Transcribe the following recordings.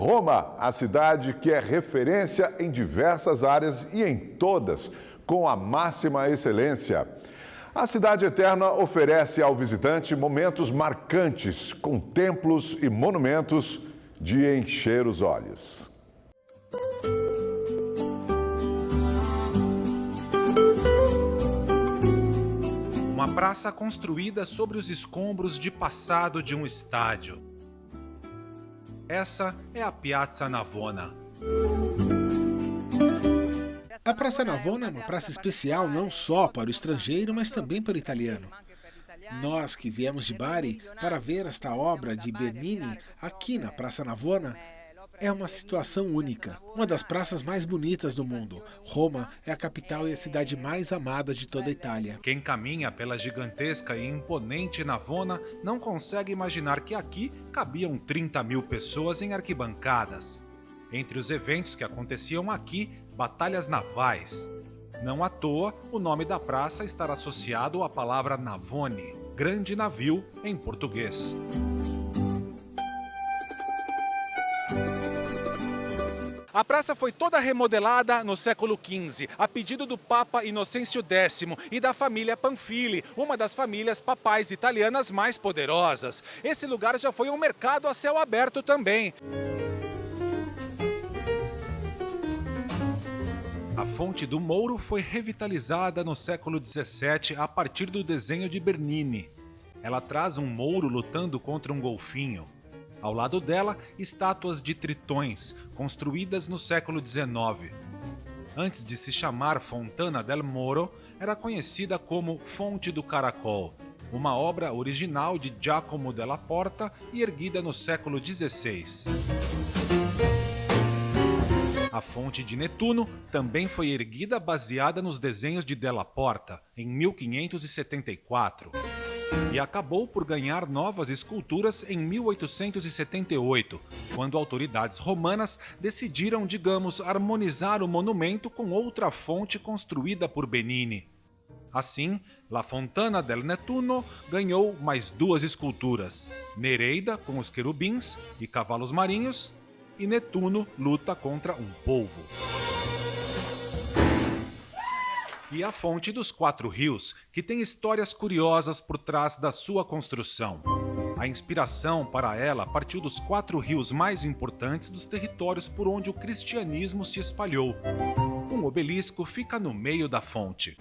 Roma, a cidade que é referência em diversas áreas e em todas, com a máxima excelência. A Cidade Eterna oferece ao visitante momentos marcantes, com templos e monumentos de encher os olhos. Uma praça construída sobre os escombros de passado de um estádio. Essa é a Piazza Navona. A Praça Navona é uma praça especial não só para o estrangeiro, mas também para o italiano. Nós que viemos de Bari para ver esta obra de Bernini aqui na Praça Navona, é uma situação única, uma das praças mais bonitas do mundo. Roma é a capital e a cidade mais amada de toda a Itália. Quem caminha pela gigantesca e imponente Navona não consegue imaginar que aqui cabiam 30 mil pessoas em arquibancadas. Entre os eventos que aconteciam aqui, batalhas navais. Não à toa, o nome da praça está associado à palavra navone, grande navio em português. A praça foi toda remodelada no século XV, a pedido do Papa Inocêncio X e da família Pamphili, uma das famílias papais italianas mais poderosas. Esse lugar já foi um mercado a céu aberto também. A Fonte do Mouro foi revitalizada no século XVII a partir do desenho de Bernini. Ela traz um mouro lutando contra um golfinho. Ao lado dela, estátuas de tritões, construídas no século XIX. Antes de se chamar Fontana del Moro, era conhecida como Fonte do Caracol, uma obra original de Giacomo della Porta e erguida no século XVI. A Fonte de Netuno também foi erguida baseada nos desenhos de Della Porta, em 1574. E acabou por ganhar novas esculturas em 1878, quando autoridades romanas decidiram, digamos, harmonizar o monumento com outra fonte construída por Bernini. Assim, La Fontana del Nettuno ganhou mais duas esculturas, Nereida com os querubins e cavalos marinhos, e Netuno luta contra um polvo. E a Fonte dos Quatro Rios, que tem histórias curiosas por trás da sua construção. A inspiração para ela partiu dos 4 rios mais importantes dos territórios por onde o cristianismo se espalhou. Um obelisco fica no meio da fonte.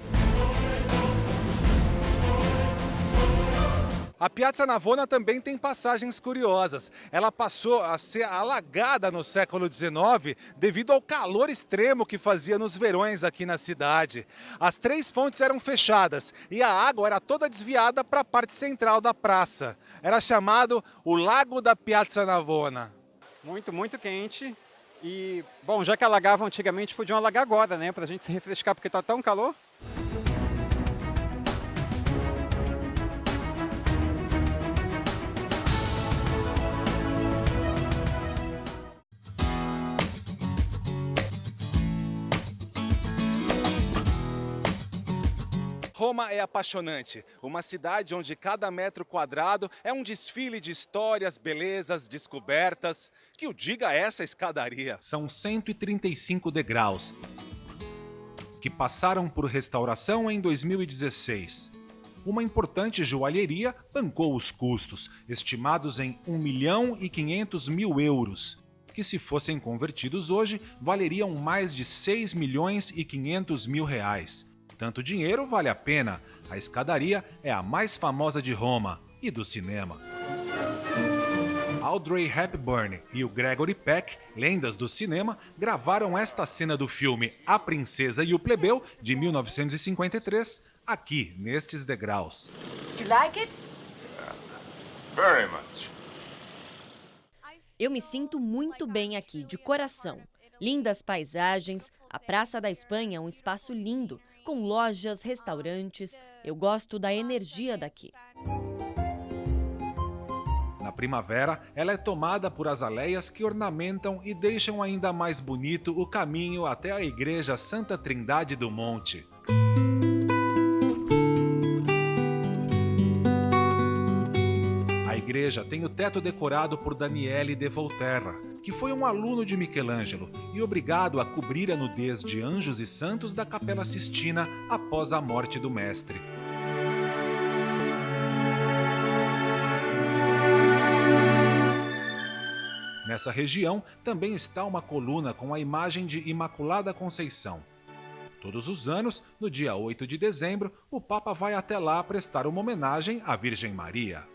A Piazza Navona também tem passagens curiosas. Ela passou a ser alagada no século XIX devido ao calor extremo que fazia nos verões aqui na cidade. As 3 fontes eram fechadas e a água era toda desviada para a parte central da praça. Era chamado o Lago da Piazza Navona. Muito quente. E, bom, já que alagavam antigamente, podiam alagar agora, né? Pra gente se refrescar, porque tá tão calor. Roma é apaixonante, uma cidade onde cada metro quadrado é um desfile de histórias, belezas, descobertas. Que o diga essa escadaria. São 135 degraus, que passaram por restauração em 2016. Uma importante joalheria bancou os custos, estimados em 1.500.000 euros, que se fossem convertidos hoje, valeriam mais de 6.500.000 reais. Tanto dinheiro vale a pena. A escadaria é a mais famosa de Roma e do cinema. Audrey Hepburn e o Gregory Peck, lendas do cinema, gravaram esta cena do filme A Princesa e o Plebeu, de 1953, aqui, nestes degraus. Do you like it? Very much. Eu me sinto muito bem aqui, de coração. Lindas paisagens, a Praça da Espanha é um espaço lindo, com lojas, restaurantes. Eu gosto da energia daqui. Na primavera, ela é tomada por azaleias que ornamentam e deixam ainda mais bonito o caminho até a Igreja Santa Trindade do Monte. A igreja igreja tem o teto decorado por Daniele de Volterra, que foi um aluno de Michelangelo e obrigado a cobrir a nudez de anjos e santos da Capela Sistina após a morte do mestre. Nessa região também está uma coluna com a imagem de Imaculada Conceição. Todos os anos, no dia 8 de dezembro, o Papa vai até lá prestar uma homenagem à Virgem Maria.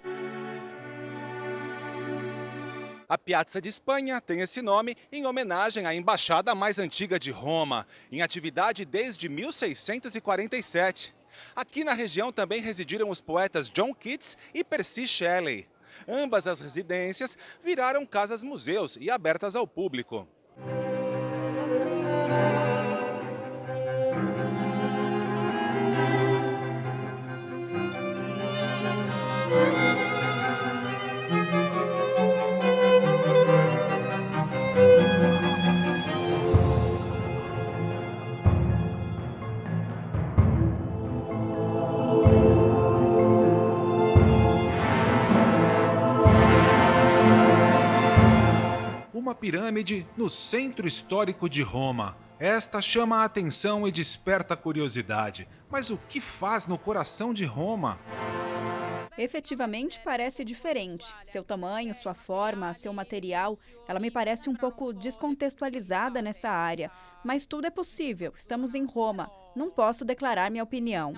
A Piazza de Espanha tem esse nome em homenagem à embaixada mais antiga de Roma, em atividade desde 1647. Aqui na região também residiram os poetas John Keats e Percy Shelley. Ambas as residências viraram casas-museus e abertas ao público. Uma pirâmide no centro histórico de Roma. Esta chama a atenção e desperta a curiosidade. Mas o que faz no coração de Roma? Efetivamente parece diferente. Seu tamanho, sua forma, seu material, ela me parece um pouco descontextualizada nessa área. Mas tudo é possível. Estamos em Roma. Não posso declarar minha opinião.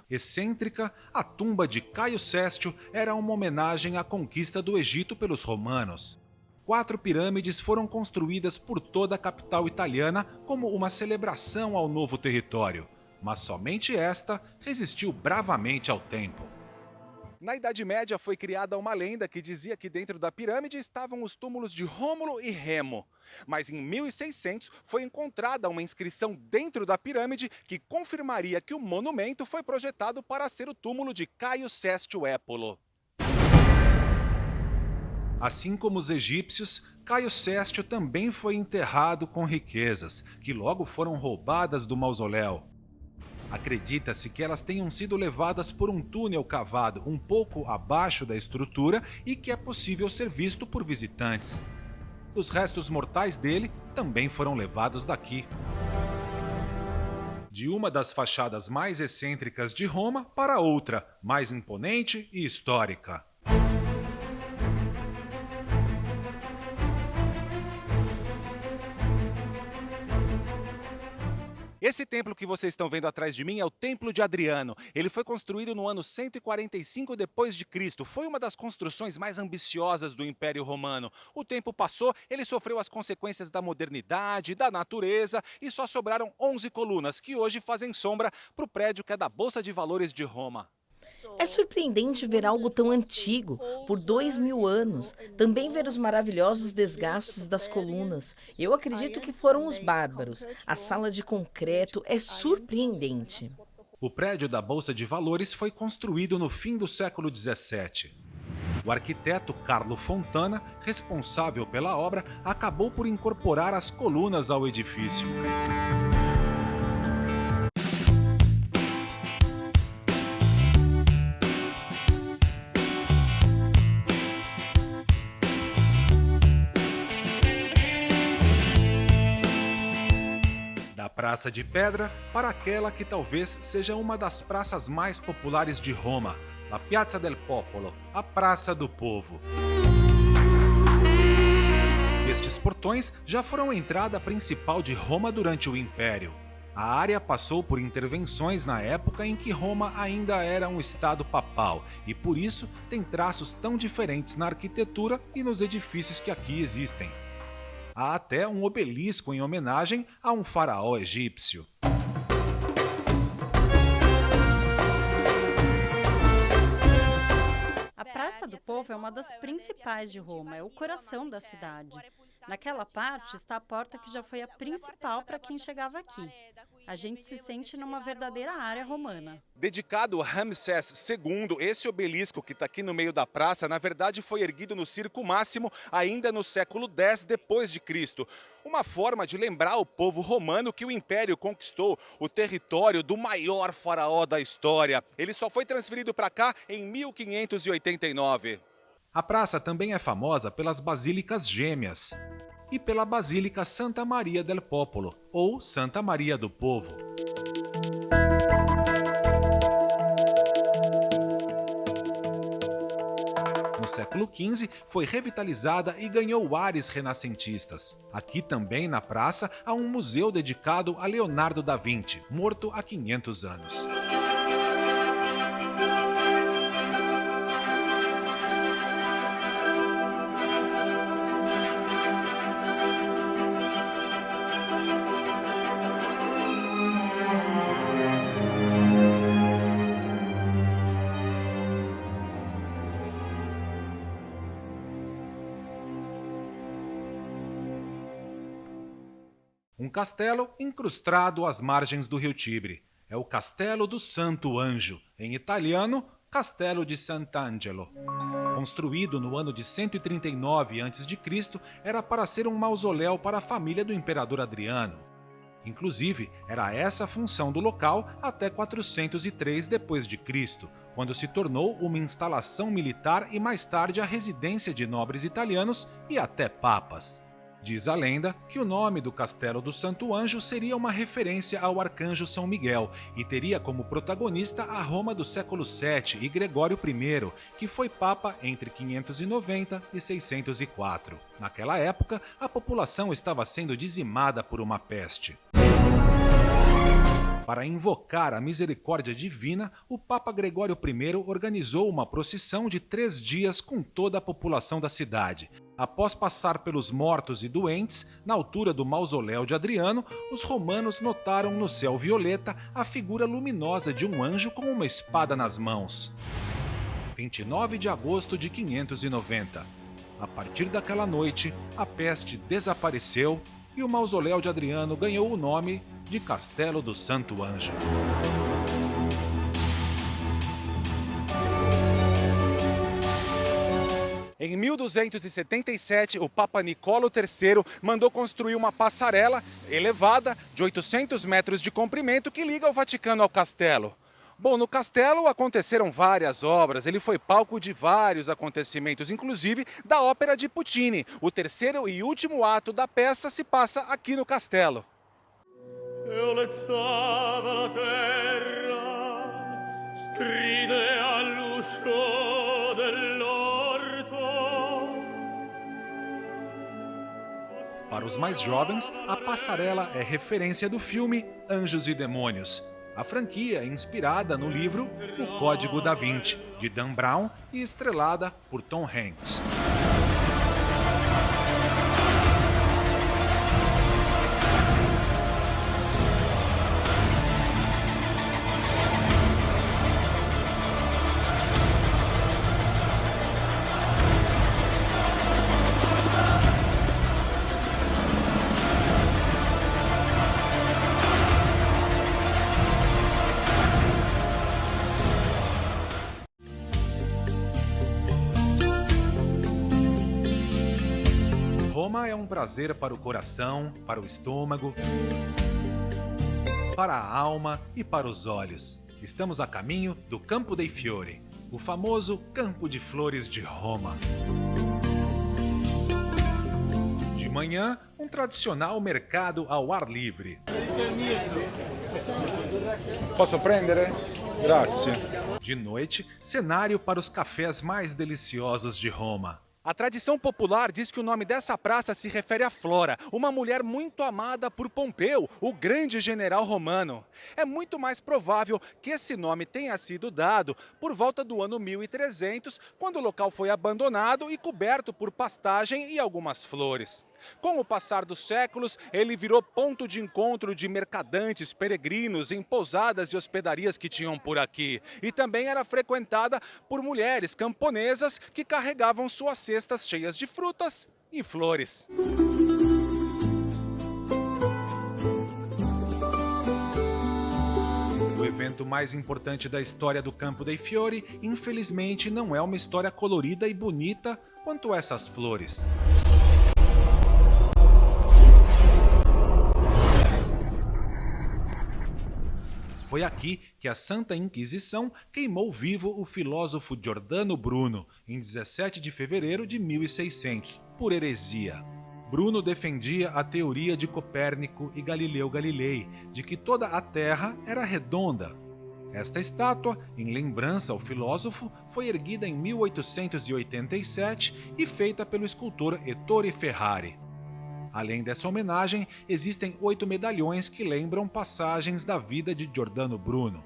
Excêntrica, a tumba de Caio Sestio era uma homenagem à conquista do Egito pelos romanos. 4 pirâmides foram construídas por toda a capital italiana como uma celebração ao novo território, mas somente esta resistiu bravamente ao tempo. Na Idade Média foi criada uma lenda que dizia que dentro da pirâmide estavam os túmulos de Rômulo e Remo. Mas em 1600 foi encontrada uma inscrição dentro da pirâmide que confirmaria que o monumento foi projetado para ser o túmulo de Caio Sestio Épulo. Assim como os egípcios, Caio Sestio também foi enterrado com riquezas, que logo foram roubadas do mausoléu. Acredita-se que elas tenham sido levadas por um túnel cavado um pouco abaixo da estrutura e que é possível ser visto por visitantes. Os restos mortais dele também foram levados daqui. De uma das fachadas mais excêntricas de Roma para outra, mais imponente e histórica. Esse templo que vocês estão vendo atrás de mim é o Templo de Adriano. Ele foi construído no ano 145 d.C. Foi uma das construções mais ambiciosas do Império Romano. O tempo passou, ele sofreu as consequências da modernidade, da natureza e só sobraram 11 colunas, que hoje fazem sombra para o prédio que é da Bolsa de Valores de Roma. É surpreendente ver algo tão antigo, por 2000 anos. Também ver os maravilhosos desgastes das colunas. Eu acredito que foram os bárbaros. A sala de concreto é surpreendente. O prédio da Bolsa de Valores foi construído no fim do século XVII. O arquiteto Carlo Fontana, responsável pela obra, acabou por incorporar as colunas ao edifício. Praça de Pedra para aquela que talvez seja uma das praças mais populares de Roma, a Piazza del Popolo, a Praça do Povo. Estes portões já foram a entrada principal de Roma durante o Império. A área passou por intervenções na época em que Roma ainda era um estado papal e por isso tem traços tão diferentes na arquitetura e nos edifícios que aqui existem. Há até um obelisco em homenagem a um faraó egípcio. A Praça do Povo é uma das principais de Roma, é o coração da cidade. Naquela parte está a porta que já foi a principal para quem chegava aqui. A gente se sente numa verdadeira área romana. Dedicado a Ramsés II, esse obelisco que está aqui no meio da praça, na verdade foi erguido no Circo Máximo ainda no século X d.C. Uma forma de lembrar o povo romano que o Império conquistou o território do maior faraó da história. Ele só foi transferido para cá em 1589. A praça também é famosa pelas basílicas gêmeas e pela Basílica Santa Maria del Popolo, ou Santa Maria do Povo. No século XV, foi revitalizada e ganhou ares renascentistas. Aqui também, na praça, há um museu dedicado a Leonardo da Vinci, morto há 500 anos. Um castelo incrustado às margens do rio Tibre. É o Castelo do Santo Anjo, em italiano, Castello di Sant'Angelo. Construído no ano de 139 a.C., era para ser um mausoléu para a família do imperador Adriano. Inclusive, era essa a função do local até 403 d.C., quando se tornou uma instalação militar e mais tarde a residência de nobres italianos e até papas. Diz a lenda que o nome do Castelo do Santo Anjo seria uma referência ao arcanjo São Miguel e teria como protagonista a Roma do século VII e Gregório I, que foi papa entre 590 e 604. Naquela época, a população estava sendo dizimada por uma peste. Para invocar a misericórdia divina, o Papa Gregório I organizou uma procissão de 3 dias com toda a população da cidade. Após passar pelos mortos e doentes, na altura do mausoléu de Adriano, os romanos notaram no céu violeta a figura luminosa de um anjo com uma espada nas mãos. 29 de agosto de 590. A partir daquela noite, a peste desapareceu e o mausoléu de Adriano ganhou o nome de Castelo do Santo Anjo. Em 1277, o Papa Nicolo III mandou construir uma passarela elevada de 800 metros de comprimento que liga o Vaticano ao castelo. Bom, no castelo aconteceram várias obras, ele foi palco de vários acontecimentos, inclusive da ópera de Puccini. O terceiro e último ato da peça se passa aqui no castelo. Eu lezzava la terra, stride all'uscio dell'orto. Para os mais jovens, a passarela é referência do filme Anjos e Demônios. A franquia é inspirada no livro O Código da Vinci, de Dan Brown e estrelada por Tom Hanks. Roma é um prazer para o coração, para o estômago, para a alma e para os olhos. Estamos a caminho do Campo dei Fiori, o famoso Campo de Flores de Roma. De manhã, um tradicional mercado ao ar livre. Posso prendere? Grazie. De noite, cenário para os cafés mais deliciosos de Roma. A tradição popular diz que o nome dessa praça se refere a Flora, uma mulher muito amada por Pompeu, o grande general romano. É muito mais provável que esse nome tenha sido dado por volta do ano 1300, quando o local foi abandonado e coberto por pastagem e algumas flores. Com o passar dos séculos, ele virou ponto de encontro de mercadantes, peregrinos em pousadas e hospedarias que tinham por aqui. E também era frequentada por mulheres camponesas que carregavam suas cestas cheias de frutas e flores. O evento mais importante da história do Campo dei Fiori, infelizmente, não é uma história colorida e bonita quanto essas flores. Foi foi aqui que a Santa Inquisição queimou vivo o filósofo Giordano Bruno, em 17 de fevereiro de 1600, por heresia. Bruno defendia a teoria de Copérnico e Galileu Galilei, de que toda a Terra era redonda. Esta estátua, em lembrança ao filósofo, foi erguida em 1887 e feita pelo escultor Ettore Ferrari. Além dessa homenagem, existem 8 medalhões que lembram passagens da vida de Giordano Bruno.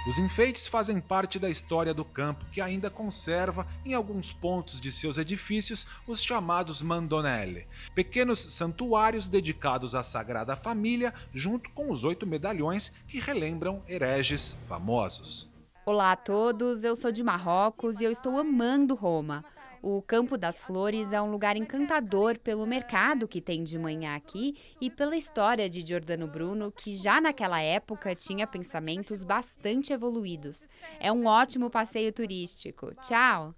Os enfeites fazem parte da história do campo, que ainda conserva, em alguns pontos de seus edifícios, os chamados mandonelli, pequenos santuários dedicados à Sagrada Família, junto com os 8 medalhões que relembram hereges famosos. Olá a todos, eu sou de Marrocos e eu estou amando Roma. O Campo das Flores é um lugar encantador pelo mercado que tem de manhã aqui e pela história de Giordano Bruno, que já naquela época tinha pensamentos bastante evoluídos. É um ótimo passeio turístico. Tchau!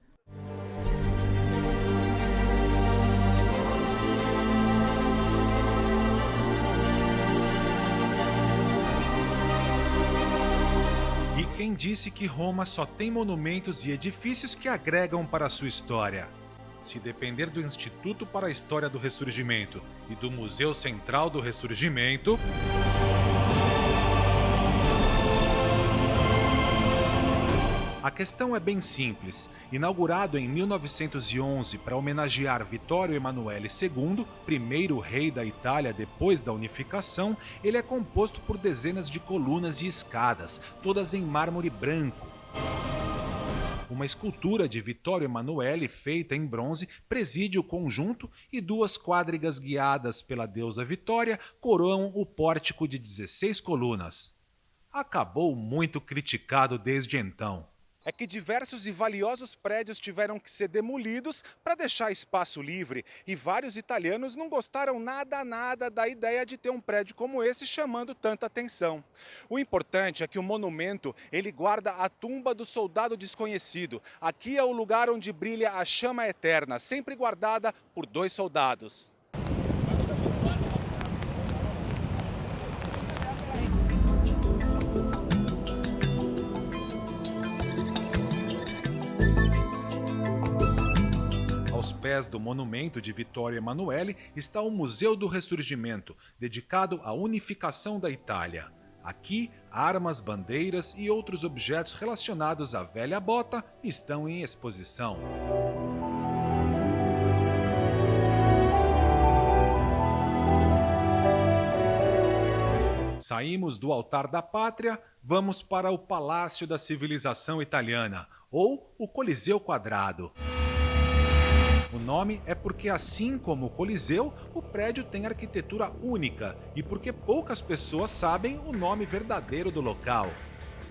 E quem disse que Roma só tem monumentos e edifícios que agregam para a sua história? Se depender do Instituto para a História do Ressurgimento e do Museu Central do Ressurgimento, a questão é bem simples. Inaugurado em 1911 para homenagear Vittorio Emanuele II, primeiro rei da Itália depois da unificação, ele é composto por dezenas de colunas e escadas, todas em mármore branco. Uma escultura de Vittorio Emanuele feita em bronze preside o conjunto e 2 quadrigas guiadas pela deusa Vitória coroam o pórtico de 16 colunas. Acabou muito criticado desde então. É que diversos e valiosos prédios tiveram que ser demolidos para deixar espaço livre e vários italianos não gostaram nada da ideia de ter um prédio como esse chamando tanta atenção. O importante é que o monumento ele guarda a tumba do soldado desconhecido. Aqui é o lugar onde brilha a chama eterna, sempre guardada por 2 soldados. Aos pés do monumento de Vittorio Emanuele está o Museu do Ressurgimento, dedicado à unificação da Itália. Aqui, armas, bandeiras e outros objetos relacionados à velha bota estão em exposição. Saímos do altar da pátria, vamos para o Palácio da Civilização Italiana, ou o Coliseu Quadrado. O nome é porque, assim como o Coliseu, o prédio tem arquitetura única e porque poucas pessoas sabem o nome verdadeiro do local.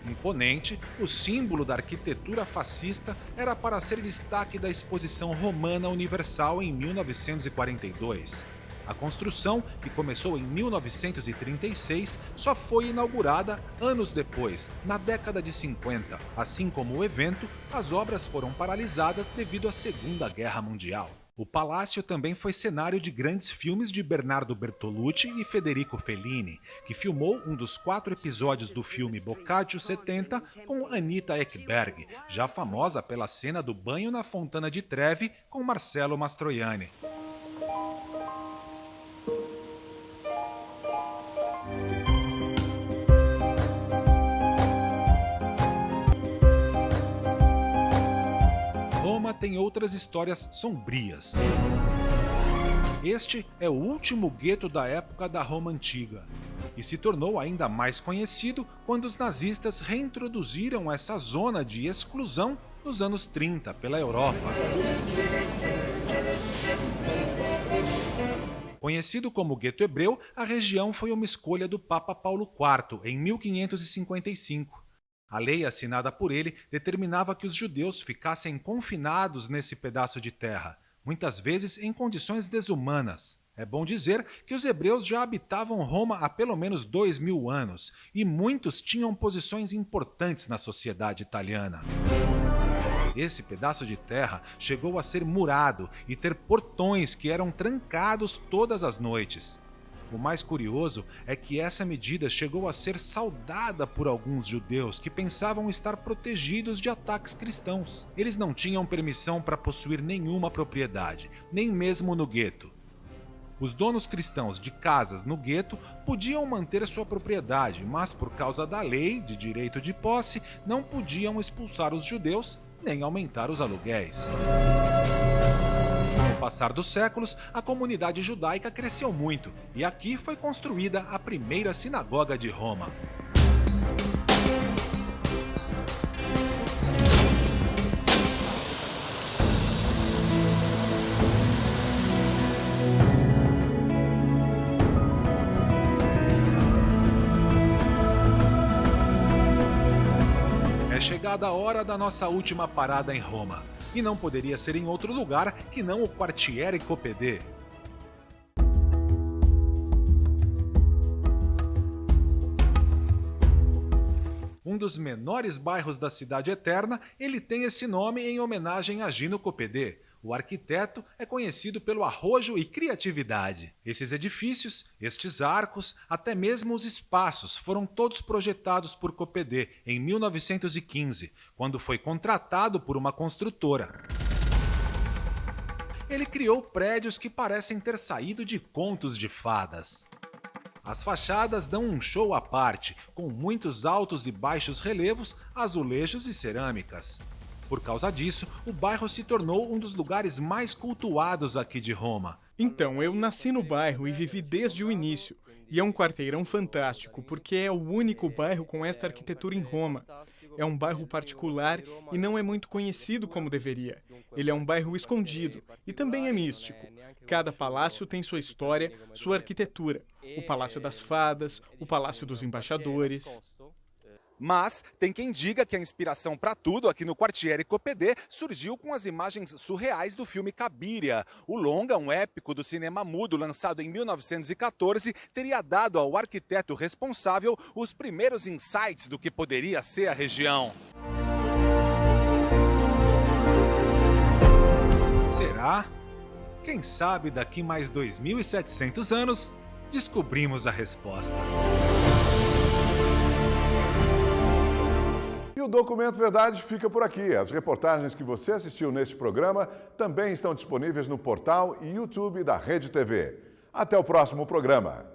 Imponente, o símbolo da arquitetura fascista era para ser destaque da Exposição Romana Universal em 1942. A construção, que começou em 1936, só foi inaugurada anos depois, na década de 50. Assim como o evento, as obras foram paralisadas devido à Segunda Guerra Mundial. O palácio também foi cenário de grandes filmes de Bernardo Bertolucci e Federico Fellini, que filmou um dos 4 episódios do filme Boccaccio 70 com Anita Ekberg, já famosa pela cena do banho na Fontana di Trevi com Marcello Mastroianni. Roma tem outras histórias sombrias. Este é o último gueto da época da Roma Antiga e se tornou ainda mais conhecido quando os nazistas reintroduziram essa zona de exclusão nos anos 30 pela Europa. Conhecido como Gueto Hebreu, a região foi uma escolha do Papa Paulo IV em 1555. A lei assinada por ele determinava que os judeus ficassem confinados nesse pedaço de terra, muitas vezes em condições desumanas. É bom dizer que os hebreus já habitavam Roma há pelo menos 2000 anos e muitos tinham posições importantes na sociedade italiana. Esse pedaço de terra chegou a ser murado e ter portões que eram trancados todas as noites. O mais curioso é que essa medida chegou a ser saudada por alguns judeus que pensavam estar protegidos de ataques cristãos. Eles não tinham permissão para possuir nenhuma propriedade, nem mesmo no gueto. Os donos cristãos de casas no gueto podiam manter sua propriedade, mas por causa da lei de direito de posse, não podiam expulsar os judeus nem aumentar os aluguéis. Com o passar dos séculos, a comunidade judaica cresceu muito e aqui foi construída a primeira sinagoga de Roma. É chegada a hora da nossa última parada em Roma. E não poderia ser em outro lugar que não o Quartiere Coppede. Um dos menores bairros da Cidade Eterna, ele tem esse nome em homenagem a Gino Coppede. O arquiteto é conhecido pelo arrojo e criatividade. Esses edifícios, estes arcos, até mesmo os espaços foram todos projetados por Coppede em 1915, quando foi contratado por uma construtora. Ele criou prédios que parecem ter saído de contos de fadas. As fachadas dão um show à parte, com muitos altos e baixos relevos, azulejos e cerâmicas. Por causa disso, o bairro se tornou um dos lugares mais cultuados aqui de Roma. Então, eu nasci no bairro e vivi desde o início. E é um quarteirão fantástico, porque é o único bairro com esta arquitetura em Roma. É um bairro particular e não é muito conhecido como deveria. Ele é um bairro escondido e também é místico. Cada palácio tem sua história, sua arquitetura. O Palácio das Fadas, o Palácio dos Embaixadores. Mas tem quem diga que a inspiração para tudo aqui no Quartiere Coppede surgiu com as imagens surreais do filme Cabiria. O longa, um épico do cinema mudo lançado em 1914, teria dado ao arquiteto responsável os primeiros insights do que poderia ser a região. Será? Quem sabe daqui mais 2.700 anos descobrimos a resposta. E o Documento Verdade fica por aqui. As reportagens que você assistiu neste programa também estão disponíveis no portal e YouTube da Rede TV. Até o próximo programa.